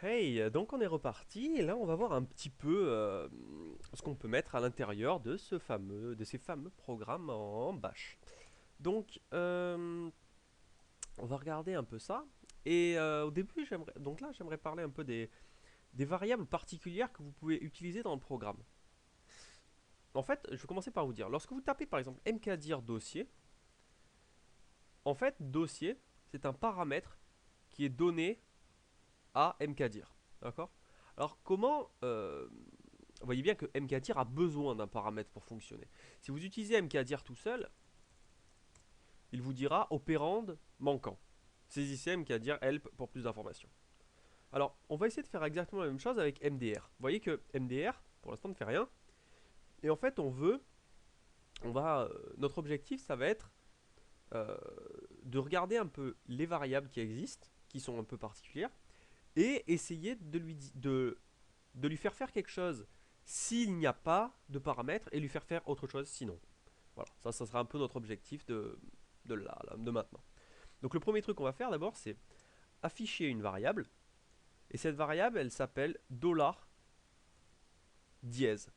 Hey, donc on est reparti et là on va voir un petit peu ce qu'on peut mettre à l'intérieur de ces fameux programmes en bash. Donc on va regarder un peu ça et au début j'aimerais parler un peu des variables particulières que vous pouvez utiliser dans le programme. En fait, je vais commencer par vous dire, lorsque vous tapez par exemple mkdir dossier, en fait dossier c'est un paramètre qui est donné à mkdir, d'accord? Alors comment vous voyez bien que mkdir a besoin d'un paramètre pour fonctionner. Si vous utilisez mkdir tout seul, il vous dira opérande manquant. Saisissez mkdir help pour plus d'informations. Alors, on va essayer de faire exactement la même chose avec mdr. Vous voyez que mdr, pour l'instant, ne fait rien. Et en fait, notre objectif, ça va être euh, de regarder un peu les variables qui existent, qui sont un peu particulières, et essayer de lui faire quelque chose s'il n'y a pas de paramètres et lui faire faire autre chose sinon. Voilà, ça sera un peu notre objectif de maintenant. Donc le premier truc qu'on va faire d'abord, c'est afficher une variable. Et cette variable, elle s'appelle $dièse.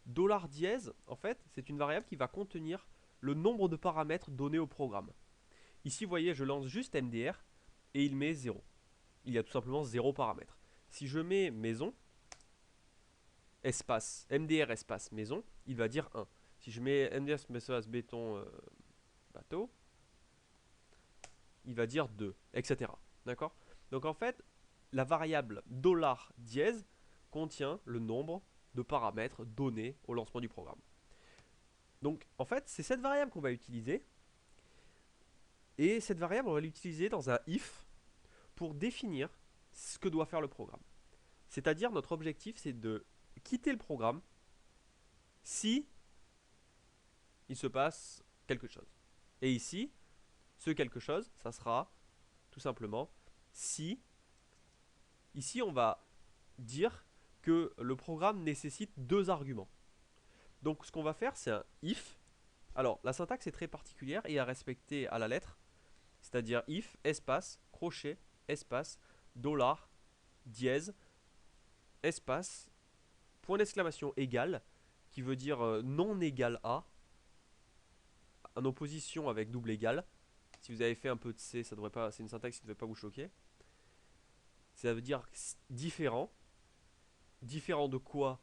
$dièse, en fait, c'est une variable qui va contenir le nombre de paramètres donnés au programme. Ici, vous voyez, je lance juste MDR et il met 0. Il y a tout simplement 0 paramètres. Si je mets maison, espace, MDR espace maison, il va dire 1. Si je mets MDR espace béton bateau, il va dire 2, etc. D'accord? Donc en fait, la variable $dièse contient le nombre de paramètres donnés au lancement du programme. Donc en fait, c'est cette variable qu'on va utiliser. Et cette variable, on va l'utiliser dans un if pour définir ce que doit faire le programme. C'est-à-dire, notre objectif, c'est de quitter le programme si il se passe quelque chose. Et ici, ce quelque chose, ça sera tout simplement si. Ici, on va dire que le programme nécessite deux arguments. Donc ce qu'on va faire, c'est un if. Alors la syntaxe est très particulière et à respecter à la lettre, c'est-à-dire if, espace, crochet, espace, dollar, dièse, espace, point d'exclamation égal, qui veut dire non égal à, en opposition avec double égal. Si vous avez fait un peu de C, ça devrait pas, c'est une syntaxe qui ne devrait pas vous choquer. Ça veut dire différent. Différent de quoi?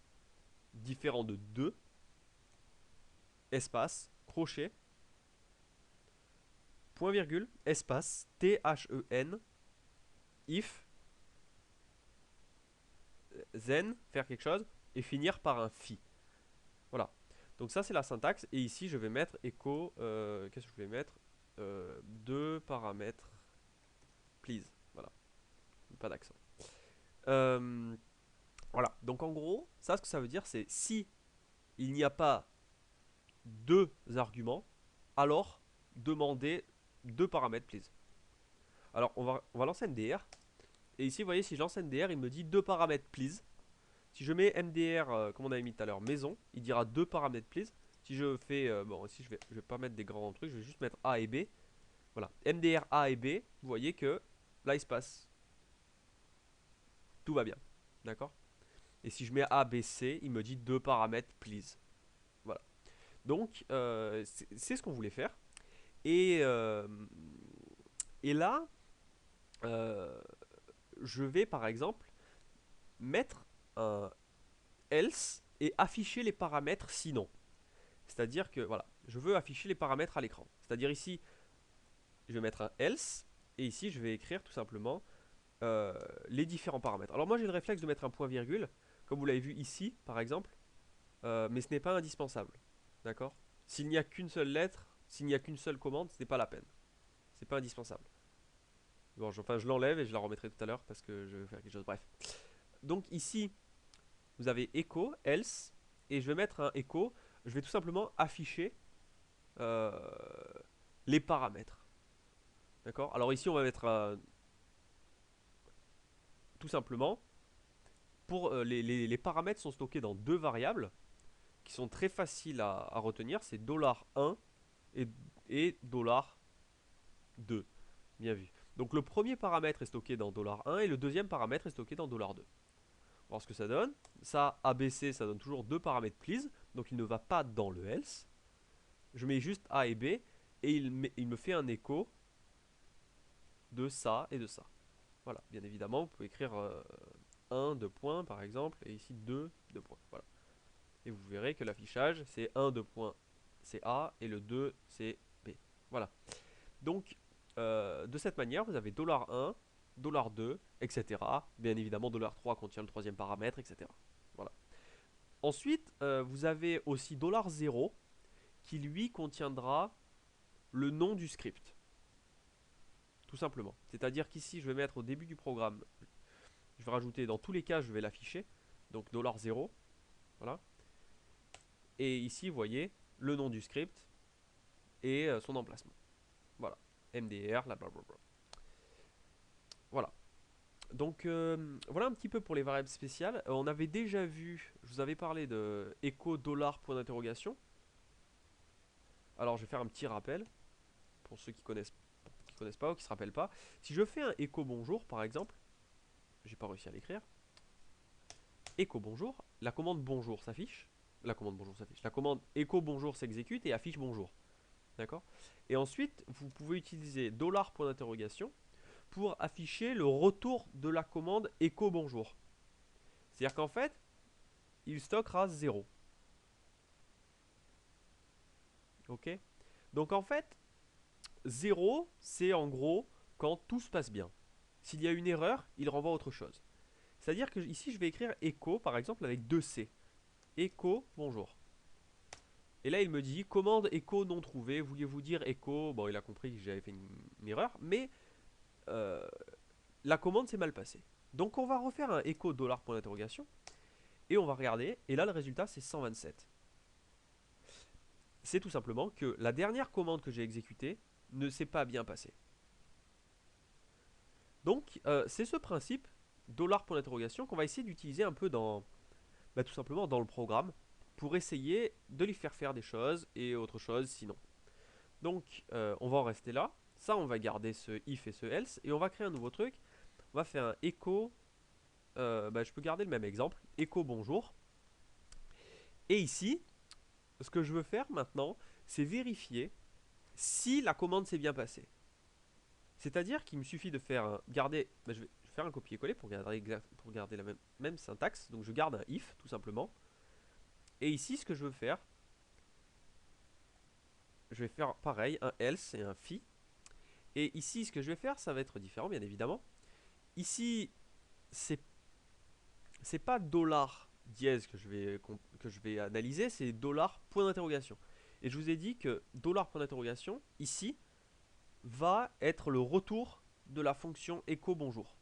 Différent de 2, espace, crochet, point virgule, espace, THEN, if, then, faire quelque chose, et finir par un fi. Voilà. Donc ça c'est la syntaxe, et ici je vais mettre echo, qu'est-ce que je vais mettre deux paramètres, please. Voilà, pas d'accent. Euh, voilà, donc en gros, ça ce que ça veut dire c'est si il n'y a pas deux arguments, alors demandez deux paramètres, please. Alors on va lancer MDR. Et ici, vous voyez, si je lance MDR, il me dit deux paramètres, please. Si je mets MDR, comme on avait mis tout à l'heure, maison, il dira deux paramètres, please. Si je fais, bon, ici, je vais pas mettre des grands trucs, je vais juste mettre A et B. Voilà, MDR A et B, vous voyez que là, il se passe. Tout va bien. D'accord? Et si je mets A, B, C, il me dit deux paramètres, please. Voilà. Donc, c'est ce qu'on voulait faire. Et, euh, et là, euh, je vais par exemple mettre un else et afficher les paramètres sinon. C'est-à-dire que voilà, je veux afficher les paramètres à l'écran. C'est-à-dire ici, je vais mettre un else et ici je vais écrire tout simplement les différents paramètres. Alors moi j'ai le réflexe de mettre un point virgule, comme vous l'avez vu ici par exemple, mais ce n'est pas indispensable. D'accord? S'il n'y a qu'une seule lettre, s'il n'y a qu'une seule commande, ce n'est pas la peine. C'est pas indispensable. Bon, enfin je l'enlève et je la remettrai tout à l'heure parce que je vais faire quelque chose. Bref. Donc ici, vous avez echo, else, et je vais mettre un echo. Je vais tout simplement afficher euh, les paramètres. D'accord? Alors ici, on va mettre tout simplement, pour les paramètres sont stockés dans deux variables qui sont très faciles à retenir. C'est $1 et $2. Bien vu. Donc le premier paramètre est stocké dans $1 et le deuxième paramètre est stocké dans $2. On va voir ce que ça donne. Ça, ABC, ça donne toujours deux paramètres please, donc il ne va pas dans le else. Je mets juste A et B et il me fait un écho de ça et de ça. Voilà, bien évidemment, vous pouvez écrire 1, 2 points par exemple, et ici 2, 2 points. Voilà. Et vous verrez que l'affichage, c'est 1, 2 points, c'est A, et le 2, c'est B. Voilà. Donc, de cette manière, vous avez $1, $2, etc. Bien évidemment, $3 contient le troisième paramètre, etc. Voilà. Ensuite, vous avez aussi $0 qui lui contiendra le nom du script. Tout simplement. C'est-à-dire qu'ici, je vais mettre au début du programme, je vais rajouter, dans tous les cas, je vais l'afficher. Donc $0, voilà. Et ici, vous voyez le nom du script et son emplacement. Voilà. MDR, la blablabla. Voilà. Donc voilà un petit peu pour les variables spéciales. On avait déjà vu, je vous avais parlé de echo $point d'interrogation. Alors je vais faire un petit rappel pour ceux qui connaissent pas ou qui se rappellent pas. Si je fais un echo bonjour par exemple, j'ai pas réussi à l'écrire. Echo bonjour, la commande bonjour s'affiche. La commande bonjour s'affiche. La commande echo bonjour s'exécute et affiche bonjour. D'accord. Et ensuite, vous pouvez utiliser $point d'interrogation pour afficher le retour de la commande echo bonjour. C'est-à-dire qu'en fait, il stockera 0. Ok. Donc en fait, 0, c'est en gros quand tout se passe bien. S'il y a une erreur, il renvoie autre chose. C'est-à-dire que ici, je vais écrire echo, par exemple, avec 2 C. Echo, bonjour. Et là, il me dit commande echo non trouvée. Vouliez-vous dire echo? Bon, il a compris que j'avais fait une erreur, mais la commande s'est mal passée. Donc, on va refaire un echo $point d'interrogation et on va regarder. Et là, le résultat, c'est 127. C'est tout simplement que la dernière commande que j'ai exécutée ne s'est pas bien passée. Donc, c'est ce principe $point d'interrogation qu'on va essayer d'utiliser un peu dans, tout simplement dans le programme pour essayer de lui faire des choses et autre chose sinon. Donc, on va en rester là. Ça, on va garder ce if et ce else et on va créer un nouveau truc. On va faire un echo. Je peux garder le même exemple. Echo bonjour. Et ici, ce que je veux faire maintenant, c'est vérifier si la commande s'est bien passée. C'est-à-dire qu'il me suffit de faire garder. Je vais faire un copier-coller pour garder la même syntaxe. Donc je garde un if tout simplement. Et ici, ce que je veux faire, je vais faire pareil, un else et un fi. Et ici, ce que je vais faire, ça va être différent, bien évidemment. Ici, c'est pas $dièse que je vais analyser, c'est $point d'interrogation. Et je vous ai dit que $point d'interrogation, ici, va être le retour de la fonction echo bonjour.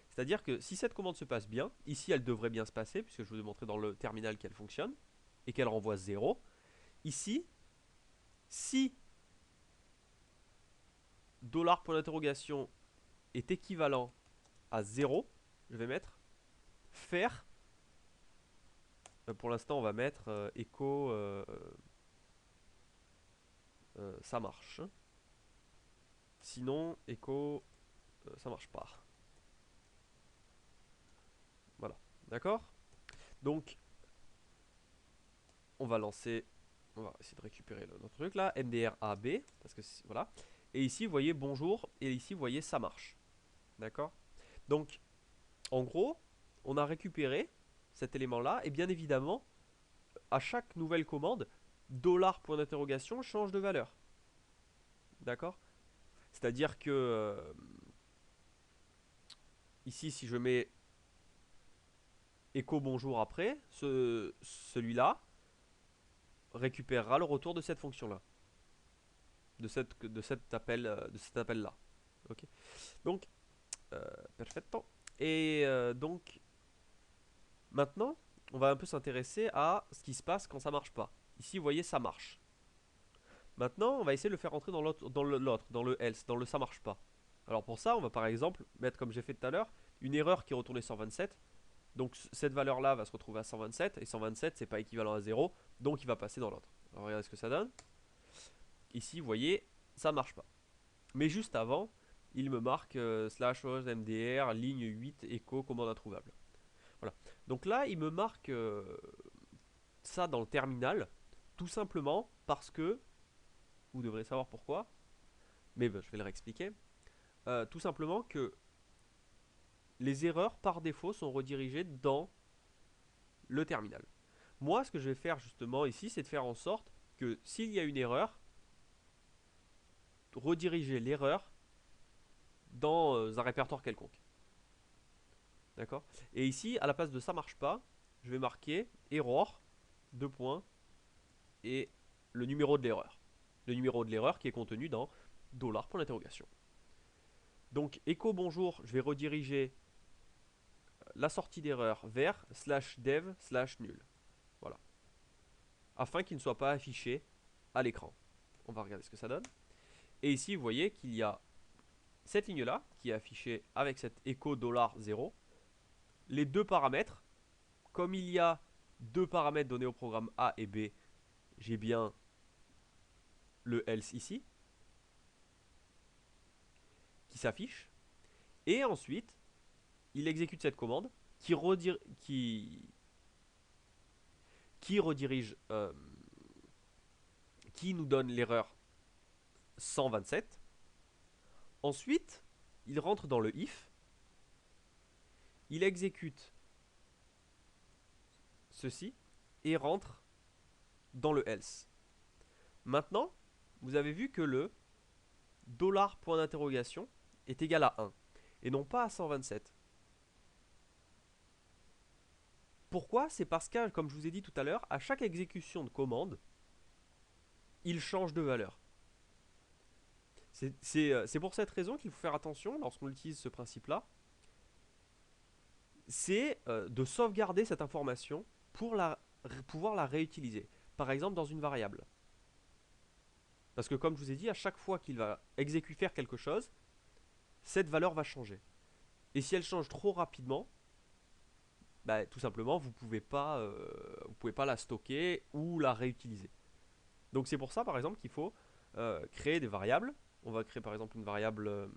C'est-à-dire que si cette commande se passe bien, ici elle devrait bien se passer, puisque je vous ai montré dans le terminal qu'elle fonctionne, et qu'elle renvoie 0. Ici, si $point d'interrogation est équivalent à 0, je vais mettre faire. Pour l'instant, on va mettre echo ça marche. Sinon, echo ça marche pas. Voilà, d'accord. Donc, on va lancer. On va essayer de récupérer notre truc là, MDR AB, parce que voilà. Et ici, vous voyez bonjour, et ici, vous voyez ça marche. D'accord. Donc, en gros, on a récupéré cet élément-là, et bien évidemment, à chaque nouvelle commande, $point d'interrogation change de valeur. D'accord. C'est-à-dire que ici, si je mets echo bonjour après, celui-là récupérera le retour de cette fonction-là, de cet appel-là. Ok. Donc, perfetto. Et donc, maintenant, on va un peu s'intéresser à ce qui se passe quand ça marche pas. Ici, vous voyez, ça marche. Maintenant, on va essayer de le faire rentrer dans le else, dans le ça marche pas. Alors pour ça, on va par exemple mettre, comme j'ai fait tout à l'heure, une erreur qui est retournée 127. Donc cette valeur-là va se retrouver à 127, et 127, c'est pas équivalent à 0, donc il va passer dans l'autre. Alors regardez ce que ça donne. Ici, vous voyez, ça marche pas. Mais juste avant, il me marque slash host mdr ligne 8 echo commande introuvable. Voilà. Donc là, il me marque ça dans le terminal, tout simplement parce que, vous devrez savoir pourquoi, mais ben, je vais le réexpliquer, tout simplement que les erreurs par défaut sont redirigées dans le terminal. Moi, ce que je vais faire justement ici, c'est de faire en sorte que s'il y a une erreur, rediriger l'erreur dans un répertoire quelconque. D'accord. Et ici, à la place de ça marche pas, je vais marquer error, deux points, et le numéro de l'erreur. Le numéro de l'erreur qui est contenu dans $, point d'interrogation. Donc, echo bonjour, je vais rediriger la sortie d'erreur vers /dev/nul. Voilà. Afin qu'il ne soit pas affiché à l'écran. On va regarder ce que ça donne. Et ici, vous voyez qu'il y a cette ligne-là qui est affichée avec cet echo $0. Les deux paramètres, comme il y a deux paramètres donnés au programme A et B, j'ai bien le else ici qui s'affiche. Et ensuite, il exécute cette commande qui redirige, qui nous donne l'erreur 127. Ensuite, il rentre dans le if, il exécute ceci et rentre dans le else. Maintenant, vous avez vu que le $point d'interrogation est égal à 1 et non pas à 127. Pourquoi? C'est parce que, comme je vous ai dit tout à l'heure, à chaque exécution de commande, il change de valeur. C'est pour cette raison qu'il faut faire attention lorsqu'on utilise ce principe-là. C'est de sauvegarder cette information pour pouvoir la réutiliser. Par exemple dans une variable. Parce que comme je vous ai dit, à chaque fois qu'il va faire quelque chose, cette valeur va changer. Et si elle change trop rapidement, bah, tout simplement, vous pouvez pas la stocker ou la réutiliser. Donc c'est pour ça, par exemple, qu'il faut créer des variables. On va créer par exemple une variable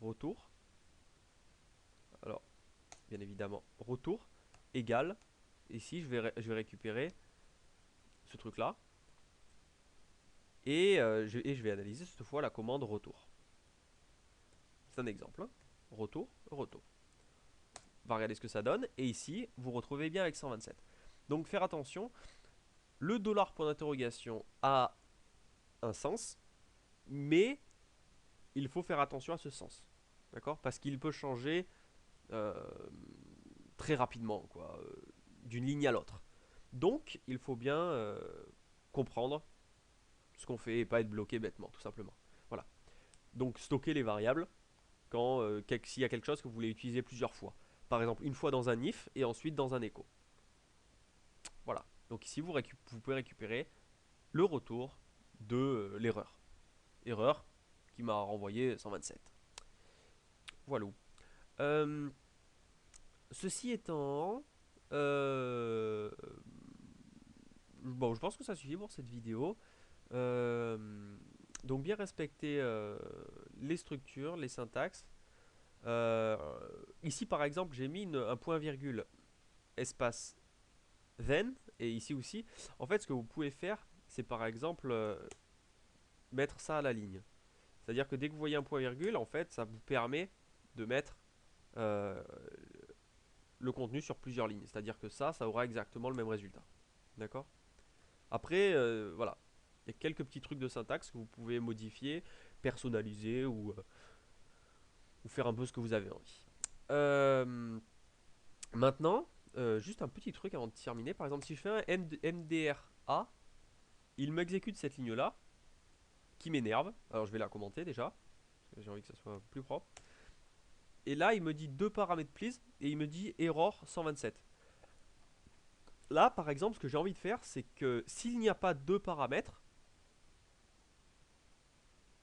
retour. Alors, bien évidemment, retour égale. Ici, je vais récupérer ce truc-là. Et je vais analyser cette fois la commande retour. C'est un exemple. Hein. Retour, retour. On va regarder ce que ça donne. Et ici, vous retrouvez bien avec 127. Donc faire attention, le $point d'interrogation a un sens, mais il faut faire attention à ce sens. D'accord? Parce qu'il peut changer très rapidement, quoi, d'une ligne à l'autre. Donc, il faut bien comprendre ce qu'on fait et pas être bloqué bêtement, tout simplement. Voilà. Donc, stocker les variables quand s'il y a quelque chose que vous voulez utiliser plusieurs fois. Par exemple, une fois dans un if et ensuite dans un echo. Voilà. Donc ici, vous pouvez récupérer le retour de l'erreur. Erreur qui m'a renvoyé 127. Voilà. Euh, Ceci étant, bon, je pense que ça suffit pour cette vidéo. Euh, donc bien respecter les structures, les syntaxes. Euh, Ici par exemple j'ai mis un point virgule espace then et ici aussi. En fait ce que vous pouvez faire c'est par exemple mettre ça à la ligne. C'est-à-dire que dès que vous voyez un point virgule en fait ça vous permet de mettre euh, le contenu sur plusieurs lignes. C'est-à-dire que ça aura exactement le même résultat. D'accord? Après, voilà. Il y a quelques petits trucs de syntaxe que vous pouvez modifier, personnaliser ou faire un peu ce que vous avez envie. Maintenant, juste un petit truc avant de terminer. Par exemple, si je fais un MDRA, il m'exécute cette ligne-là, qui m'énerve. Alors je vais la commenter déjà, parce que j'ai envie que ça soit plus propre. Et là, il me dit deux paramètres please, et il me dit error 127. Là, par exemple, ce que j'ai envie de faire, c'est que s'il n'y a pas deux paramètres,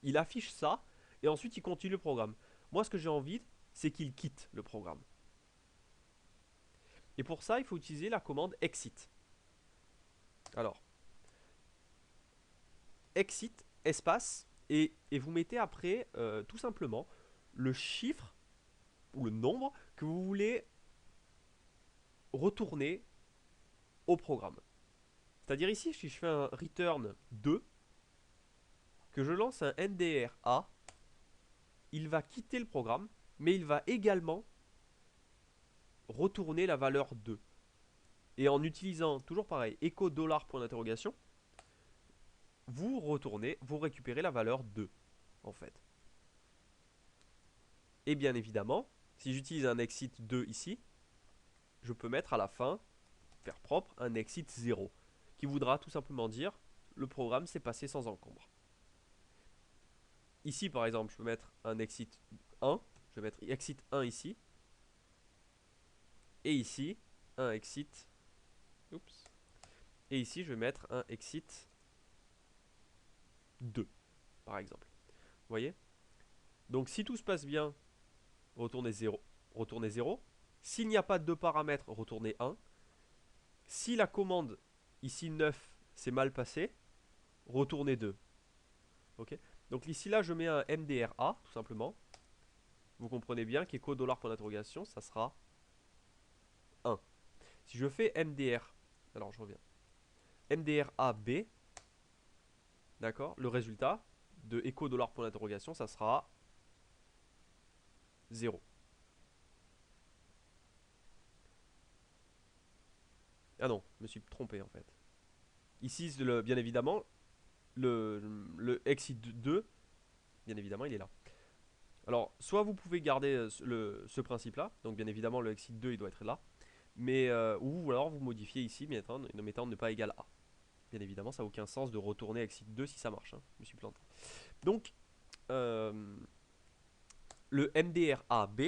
il affiche ça, et ensuite il continue le programme. Moi, ce que j'ai envie, c'est qu'il quitte le programme. Et pour ça, il faut utiliser la commande exit. Alors, exit, espace, Et vous mettez après tout simplement le chiffre ou le nombre que vous voulez retourner au programme. C'est-à-dire ici, si je fais un return 2, que je lance un NDR A, il va quitter le programme, mais il va également retourner la valeur 2. Et en utilisant, toujours pareil, echo dollar point d'interrogation, vous retournez, vous récupérez la valeur 2, en fait. Et bien évidemment, si j'utilise un exit 2 ici, je peux mettre à la fin, faire propre, un exit 0, qui voudra tout simplement dire, le programme s'est passé sans encombre. Ici, par exemple, je peux mettre un exit 1, je vais mettre exit 1 ici, et ici, un exit, oups, et ici, je vais mettre un exit 2, par exemple. Vous voyez? Donc si tout se passe bien, retournez 0. Retournez 0. S'il n'y a pas de deux paramètres, retournez 1. Si la commande, ici 9, s'est mal passée, retournez 2. Ok. Donc ici, là, je mets un MDRA, tout simplement. Vous comprenez bien qu'echo dollar point d'interrogation, ça sera 1. Si je fais MDR, alors je reviens. MDRAB, d'accord, le résultat de echo dollar point d'interrogation, ça sera 0. Ah non, je me suis trompé en fait. Ici, bien évidemment, le exit 2, bien évidemment, il est là. Alors, soit vous pouvez garder ce principe-là, donc bien évidemment, le exit 2, il doit être là, mais, ou alors vous modifiez ici, mettant ne pas égal A. Bien évidemment, ça n'a aucun sens de retourner exit 2 si ça marche, hein. Je me suis planté. Donc, le MDRAB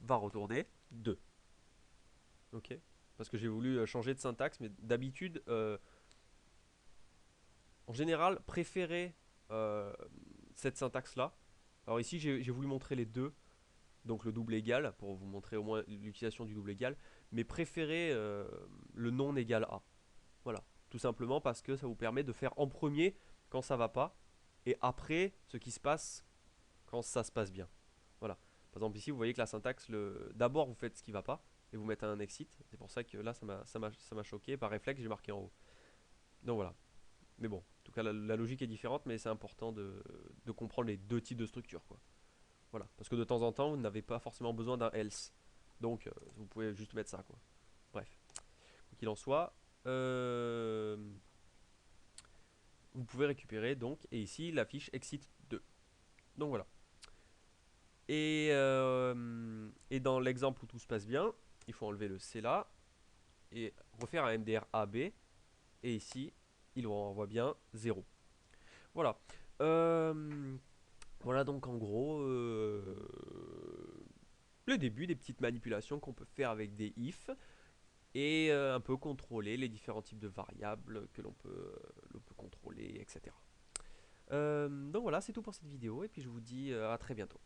va retourner 2. Ok. Parce que j'ai voulu changer de syntaxe, mais d'habitude, en général, préférez cette syntaxe-là. Alors ici, j'ai voulu montrer les deux, donc le double égal, pour vous montrer au moins l'utilisation du double égal, mais préférez le non égal à. Voilà, tout simplement parce que ça vous permet de faire en premier quand ça va pas, et après ce qui se passe quand ça se passe bien. Voilà. Par exemple ici, vous voyez que la syntaxe, d'abord vous faites ce qui va pas, et vous mettez un exit. C'est pour ça que là, ça m'a choqué. Par réflexe, j'ai marqué en haut. Donc voilà. Mais bon, en tout cas, la logique est différente, mais c'est important de comprendre les deux types de structures, quoi. Voilà. Parce que de temps en temps, vous n'avez pas forcément besoin d'un else. Donc, vous pouvez juste mettre ça, quoi. Bref. Quoi qu'il en soit, vous pouvez récupérer, donc, et ici, la fiche exit 2. Donc voilà. Et dans l'exemple où tout se passe bien, il faut enlever le C là, et refaire un MDR AB, et ici, il renvoie bien 0. Voilà. Voilà donc en gros le début des petites manipulations qu'on peut faire avec des if et un peu contrôler les différents types de variables que l'on peut contrôler, etc. Donc voilà, c'est tout pour cette vidéo et puis je vous dis à très bientôt.